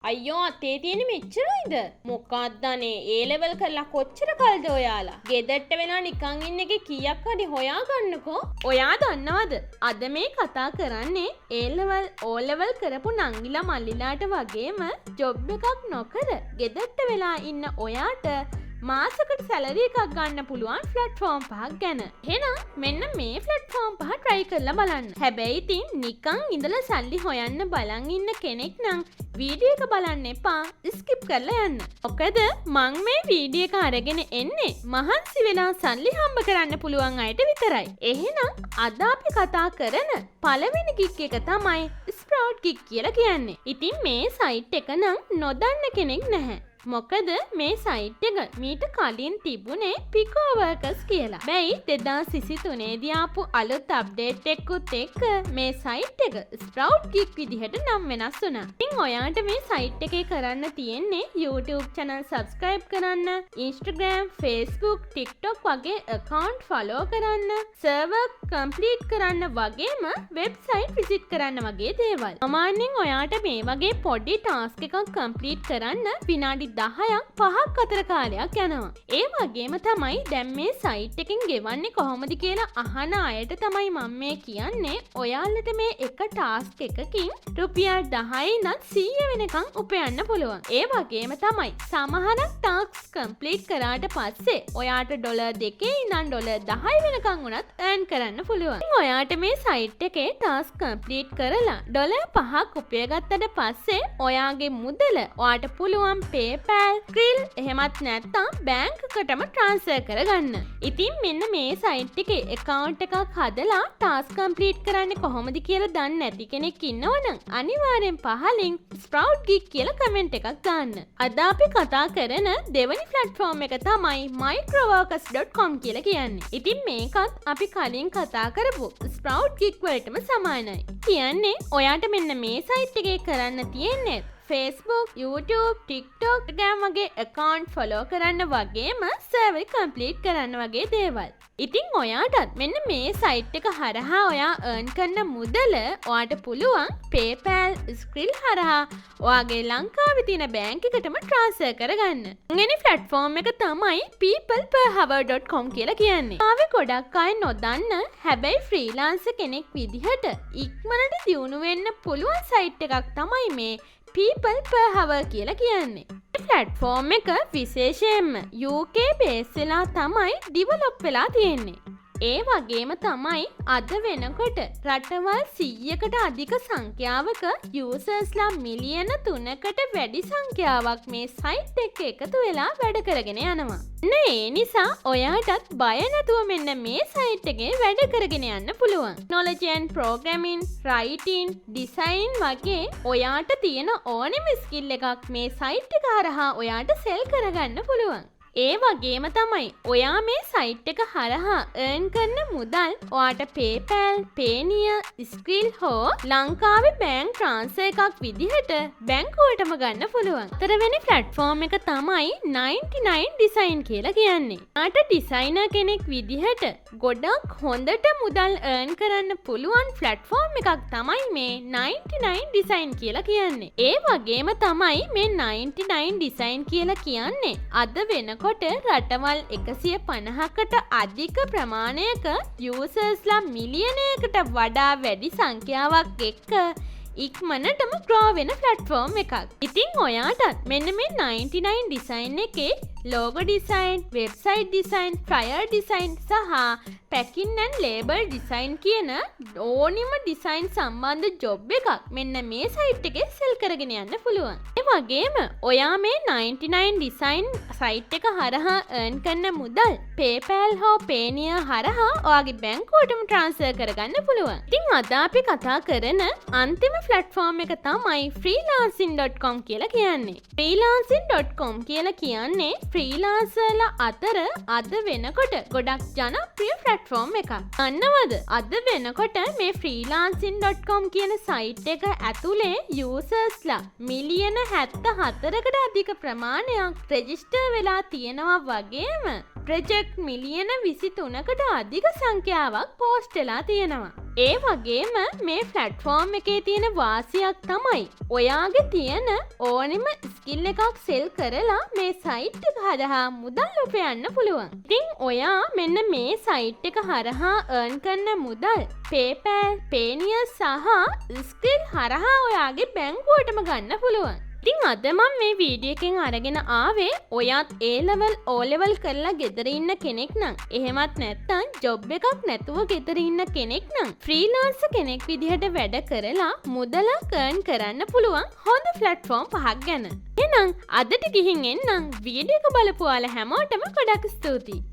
අයියෝ අතේ තියෙන මෙච්චරයිද? මොකක්ද අනේ ඒ ලෙවල් කරලා කොච්චර කල්ද ඔයාලා? ගෙදරට වෙලා නිකන් ඉන්න එකේ කීයක් හරි හොයාගන්නකෝ. ඔයා දන්නවද? අද මේ කතා කරන්නේ ඒ ලෙවල් ඕ ලෙවල් කරපු නංගිලා මල්ලිලාට වගේම ජොබ් එකක් නොකර ගෙදරට වෙලා ඉන්න ඔයාට මාසකට සැලරි එකක් ගන්න පුළුවන් ප්ලැට්ෆෝම් පහක් ගැන. එහෙනම් මෙන්න මේ ප්ලැට්ෆෝම් පහ try කරලා බලන්න. හැබැයි ඉතින් නිකන් ඉඳලා සල්ලි හොයන්න බලන් ඉන්න කෙනෙක් නම් වීඩියෝ එක බලන්න එපා. ස්කිප් කරලා යන්න. මොකද මං මේ වීඩියෝ එක අරගෙන එන්නේ මහන්සි වෙලා සල්ලි හම්බ කරන්න පුළුවන් අයට විතරයි. එහෙනම් අද අපි කතා කරන පළවෙනි ගිග් එක තමයි ස්ප්‍රවුට් ගිග් කියලා කියන්නේ. ඉතින් මේ සයිට් එක නම් නොදන්න කෙනෙක් නැහැ. මොකද මේ සයිට් එක මීට කලින් තිබුණේ පිකෝ වර්කර්ස් කියලා. බැයි 2023 දී ආපු අලුත් අප්ඩේට් එකකුත් එක්ක මේ සයිට් එක ස්ප්‍රවුට් ගිග් විදිහට නම් වෙනස් වුණා. ඉතින් ඔයාට මේ සයිට් එකේ කරන්න තියෙන්නේ YouTube channel subscribe කරන්න, Instagram, Facebook, TikTok වගේ account follow කරන්න, server complete කරන්න වගේම website visit කරන්න වගේ දේවල්. සාමාන්‍යයෙන් ඔයාට මේ වගේ පොඩි task එකක් complete කරන්න විනාඩි 10ක් 5ක් අතර කාලයක් යනවා. ඒ වගේම තමයි දැන් මේ සයිට් එකෙන් ගෙවන්නේ කොහොමද කියලා අහන අයට තමයි මම මේ කියන්නේ. ඔයාලට මේ එක ටාස්ක් එකකින් රුපියල් 10 ඉඳන් 100 වෙනකන් උපයන්න පුළුවන්. ඒ වගේම තමයි සමහරක් ටාස්ක් කම්ප්ලීට් කරාට පස්සේ ඔයාට ඩොලර් 2 ඉඳන් ඩොලර් 10 වෙනකන් උනත් earn කරන්න පුළුවන්. ඉතින් ඔයාට මේ සයිට් එකේ ටාස්ක් කම්ප්ලීට් කරලා ඩොලර් 5ක් උපයගත්තට පස්සේ ඔයාගේ මුදල ඔයාට පුළුවන් PayPal, Skrill එහෙමත් නැත්නම් බැංක් එකටම ට්‍රාන්ස්ෆර් කරගන්න. ඉතින් මෙන්න මේ සයිට් එකේ account එකක් හදලා task complete කරන්නේ කොහොමද කියලා දන්නේ නැති කෙනෙක් ඉන්නවනම් අනිවාර්යෙන් පහලින් Sprout Gig කියලා කමෙන්ට් එකක් දාන්න. අද අපි කතා කරන දෙවැනි platform එක තමයි microworkers.com කියලා කියන්නේ. ඉතින් මේකත් අපි කලින් කතා කරපු Sprout Gig වලටම සමානයි. කියන්නේ ඔයාට මෙන්න මේ සයිට් එකේ කරන්න තියෙන්නේ Facebook, YouTube, TikTok ගෑම් වගේ account follow කරන්න වගේම server complete කරන්න වගේ දේවල්. ඉතින් ඔයාටත් මෙන්න මේ සයිට් එක හරහා ඔයා earn කරන මුදල ඔයාට පුළුවන් PayPal, Skrill හරහා ඔයාගේ ලංකාවේ තියෙන බැංක් එකටම transfer කරගන්න. මෙන්න platform එක තමයි peopleperhour.com කියලා කියන්නේ. ආවේ ගොඩක් අය නොදන්න හැබැයි freelancer කෙනෙක් විදිහට ඉක්මනට දියුණු වෙන්න පුළුවන් සයිට් එකක් තමයි මේ People per hour කියලා කියන්නේ. ප්ලැට්ෆෝම් එක විශේෂයෙන්ම UK බේස් වෙලා තමයි ඩිවලොප් වෙලා තියෙන්නේ. ඒ වගේම තමයි අද වෙනකොට රටවල් 100කට අධික සංඛ්‍යාවක යූසර්ස්ලා මිලියන 3කට වැඩි සංඛ්‍යාවක් මේ සයිට් එක එකතු වෙලා වැඩ කරගෙන යනවා. ඒ නිසා ඔයාටත් බය නැතුව මෙන්න මේ සයිට් එකේ වැඩ කරගෙන යන්න පුළුවන්. Technology and Programming, Writing, Design වගේ ඔයාට තියෙන ඕනෙම ස්කිල් එකක් මේ සයිට් එක හරහා ඔයාට සෙල් කරගන්න පුළුවන්. ඒ වගේම තමයි ඔයා මේ සයිට් එක හරහා earn කරන මුදල් ඔයාට PayPal, Payoneer, Skrill හෝ ලංකාවේ බැංක් ට්‍රාන්ස්ෆර් එකක් විදිහට බැංකුවටම ගන්න පුළුවන්. තරවෙනි platform එක තමයි 99 Design කියලා කියන්නේ. ඔයාට ඩිසයිනර් කෙනෙක් විදිහට ගොඩක් හොඳට මුදල් earn කරන්න පුළුවන් platform එකක් තමයි මේ 99 Design කියලා කියන්නේ. ඒ වගේම තමයි මේ 99 Design කියලා කියන්නේ අද වෙනකොට රටවල් 150කට අධික ප්‍රමාණයක යූසර්ස්ලා මිලියනයකට වඩා වැඩි සංඛ්‍යාවක් එක්ක ඉක්මනටම grow වෙන platform එකක්. ඉතින් ඔයාටත් මෙන්න මේ 99 design එකේ logo design, website design, flyer design සහ packing and label design කියන ඕනිම design සම්බන්ධ job එකක් මෙන්න මේ site එකේ sell කරගෙන යන්න පුළුවන්. ඒ වගේම ඔයා මේ 99 design site එක හරහා earn කරන මුදල් PayPal හෝ Payoneer හරහා ඔයාගේ බැංකුවටම transfer කරගන්න පුළුවන්. ඉතින් අද අපි කතා කරන අන්තිම platform එක තමයි freelancing.com කියලා කියන්නේ. freelancing.com කියලා කියන්නේ ෆ්‍රීලාන්සර්ලා අතර අද වෙනකොට ගොඩක් ජනප්‍රිය ප්ලැට්ෆෝම් එකක්. දන්නවද? අද වෙනකොට මේ freelancing.com කියන සයිට් එක ඇතුලේ යූසර්ස්ලා මිලියන 74කට අධික ප්‍රමාණයක් රෙජිස්ටර් වෙලා තියෙනවා වගේම ප්‍රොජෙක්ට් මිලියන 23කට අධික සංඛ්‍යාවක් පෝස්ට් වෙලා තියෙනවා. ඒ වගේම මේ ෆ්ලැට්ෆෝම් එකේ තියෙන වාසියක් තමයි ඔයාගේ තියෙන ඕනෙම ස්කිල් එකක් සෙල් කරලා මේ සයිට් එක හරහා මුදල් උපයන්න පුළුවන්. ඉතින් ඔයා මෙන්න මේ සයිට් එක හරහා earn කරන මුදල් PayPal, Payoneer සහ ස්කිල් හරහා ඔයාගේ බැංකුවටම ගන්න පුළුවන්. ඉතින් අද මම මේ වීඩියෝ එකෙන් අරගෙන ආවේ ඔයාත් A level O level කරලා ගෙදර ඉන්න කෙනෙක් නම් එහෙමත් නැත්නම් ජොබ් එකක් නැතුව ගෙදර ඉන්න කෙනෙක් නම් ෆ්‍රීලාන්සර් කෙනෙක් විදිහට වැඩ කරලා මුදලක් earn කරන්න පුළුවන් හොඳ platform පහක් ගැන. එහෙනම් අදට ගිහින් එන්නම්. වීඩියෝ එක බලපු ඔයාලා හැමෝටම ගොඩක් ස්තුතියි.